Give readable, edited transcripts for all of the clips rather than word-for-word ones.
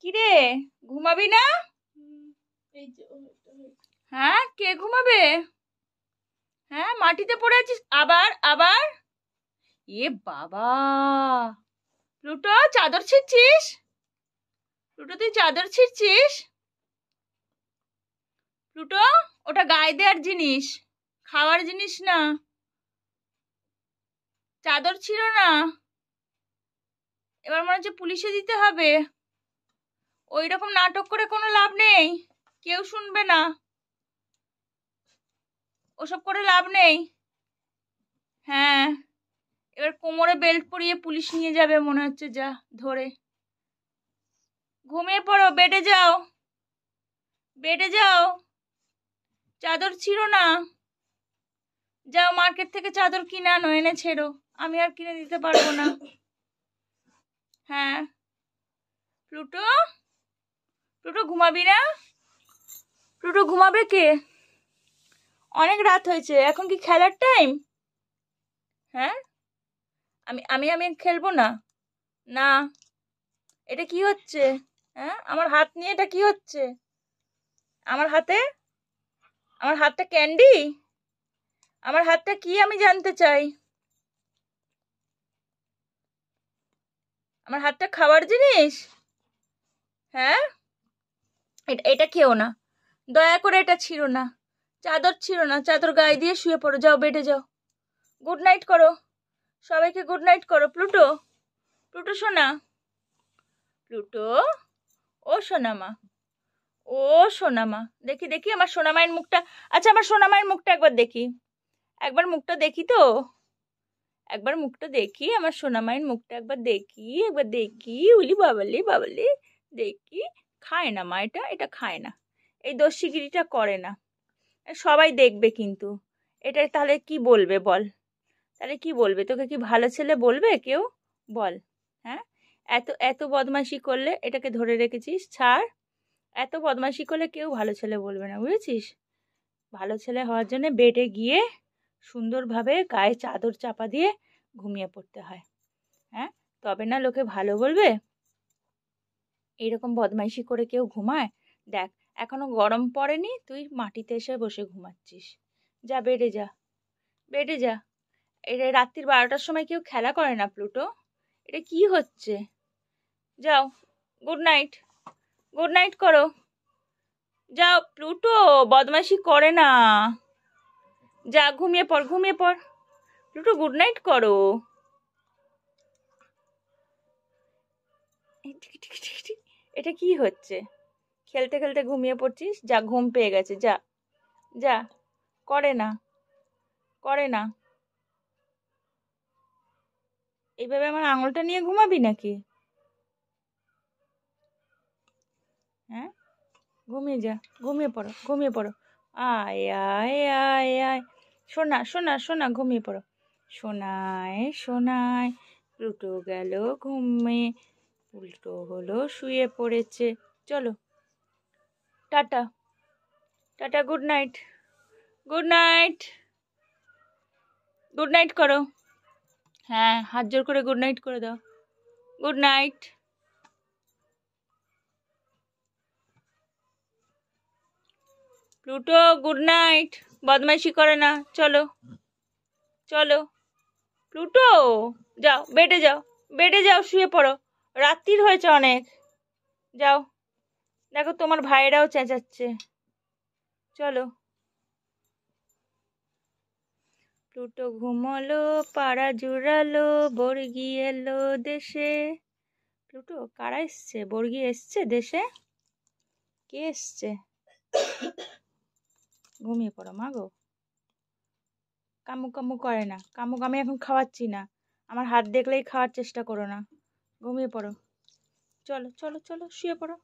কিরে, ঘুমাবি না? হ্যাঁ, কে ঘুমাবে? হ্যাঁ, মাটিতে পড়ে আছিস আবার আবার। এ বাবা, প্লুটো চাদর ছিঁড়ছিস? প্লুটো তুই চাদর ছিঁড়ছিস? প্লুটো, ওটা গায়ে দেওয়ার জিনিস, খাওয়ার জিনিস না। চাদর ছিঁড়ো না। এবার মনে হচ্ছে পুলিশে দিতে হবে। ওই রকম নাটক করে কোনো লাভ নেই, কেউ শুনবে না। ওসব করে লাভ নেই। হ্যাঁ, এবার কোমরে বেল্ট পরিয়ে পুলিশ নিয়ে যাবে মনে হচ্ছে, যা ধরে। ঘুমিয়ে পড়ো, বেডে যাও, বেডে যাও। চাদর ছিঁড়ো না। যাও মার্কেট থেকে চাদর কিনে আনো, এনে ছেড়ো। আমি আর কিনে দিতে পারবো না। হ্যাঁ, প্লুটো, প্লুটো ঘুমাবি না? প্লুটো ঘুমাবে কে? অনেক রাত হয়েছে, এখন কি খেলার টাইম? হ্যাঁ, আমি আমি আমি খেলবো না। না, এটা কি হচ্ছে? হ্যাঁ, আমার হাত নিয়ে এটা কি হচ্ছে? আমার হাতে, আমার হাতটা ক্যান্ডি? আমার হাতটা কি আমি জানতে চাই। আমার হাতটা খাওয়ার জিনিস? হ্যাঁ, এটা খেও না, দয়া করে এটা ছিঁড়ো না। চাদর ছিঁড়ো না, চাদর গায়ে দিয়ে শুয়ে পড়ো, যাও বেডে যাও। গুড নাইট করো, সবাইকে গুড নাইট করো। প্লুটো, প্লুটো সোনা, প্লুটো, ও সোনামা, ও সোনামা, দেখি দেখি আমার সোনামায়ের মুখটা। আচ্ছা, আমার সোনামায়ের মুখটা একবার দেখি, একবার মুখটা দেখি তো, একবার মুখটা দেখি, আমার সোনামায়ের মুখটা একবার দেখি, একবার দেখি। উলি বাবালি বাবালি, দেখি। খায় না মা, এটা এটা খায় না, এই দস্যিগিরিটা করে না। সবাই দেখবে কিন্তু, এটা তাহলে কি বলবে বল? তাহলে কি বলবে? তোকে কি ভালো ছেলে বলবে কেউ? বল। হ্যাঁ, এত এত বদমাশি করলে এটাকে ধরে রেখেছিস, ছাড়। এত বদমাশি করলে কেউ ভালো ছেলে বলবে না, বুঝেছিস? ভালো ছেলে হওয়ার জন্য বেডে গিয়ে সুন্দরভাবে গায়ে চাদর চাপা দিয়ে ঘুমিয়ে পড়তে হয়। হ্যাঁ, তবে না লোকে ভালো বলবে। এইরকম বদমাইশি করে কেউ ঘুমায়? দেখ, এখনো গরম পড়েনি, তুই মাটিতে এসে বসে ঘুমাচ্ছিস। যা বেডে যা, বেডে যা। এটা রাত্রির 12টার সময় কেউ খেলা করে না প্লুটো। এটা কি হচ্ছে? যাও, গুড নাইট, গুড নাইট করো। যাও প্লুটো, বদমাইশি করে না। যা ঘুমিয়ে পড়, ঘুমিয়ে পড়। প্লুটো গুড নাইট করো। এটা কি হচ্ছে? খেলতে খেলতে ঘুমিয়ে পড়ছিস? যা, ঘুম পেয়ে গেছে, যা, যা। করে না, করে না। এইভাবে আমার আঙুলটা নিয়ে ঘুমাবি নাকি? হ্যাঁ, ঘুমিয়ে যা, ঘুমিয়ে পড়ো, ঘুমিয়ে পড়ো। আয় আয় আয় আয়, শোনা শোনা শোনা, ঘুমিয়ে পড়ো। শোনায় শোনায়, প্লুটো গেল ঘুমে, প্লুটো হলো শুয়ে পড়েছে। চলো, tata, tata, good night, good night, good night করো। হ্যাঁ, হাত জোর করে গুড নাইট করে দাও। Good night. Pluto good night, বদমাইশি করে না, চলো, চলো। প্লুটো, যাও বেডে যাও, বেডে যাও, শুয়ে পড়ো। রাত্রির হয়েছে অনেক, যাও। দেখো তোমার ভাইয়েরাও চেঁচাচ্ছে, চলো। প্লুটো ঘুমোলো, পাড়া জুড়ালো, বর্গি এলো দেশে। প্লুটো, কারা এসছে? বর্গি এসছে দেশে? কে এসছে? ঘুমিয়ে পড়ো মা গো। কামুক কামুক করে না, কামুক আমি এখন খাওয়াচ্ছি না। আমার হাত দেখলেই খাওয়ার চেষ্টা করো না। ঘুমিয়ে পড়ো, চলো চলো চলো, শুয়ে পড়ো,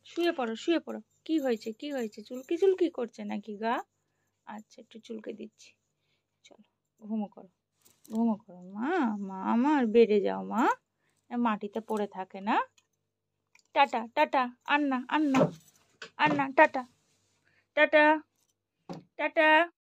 শুয়ে পড়ো, শুয়ে পড়ো। কি হয়েছে, কি হয়েছে? চুলকি চুলকি করছে নাকি গা? আচ্ছা, একটু চুলকে দিচ্ছি। চলো, ঘুমো করো, ঘুমো করো মা। মা আমার, বেড়ে যাও মা, মাটিতে পড়ে থাকে না। টাটা টাটা, আন্না আন্না, আন্না, টাটা, টাটা, টাটা।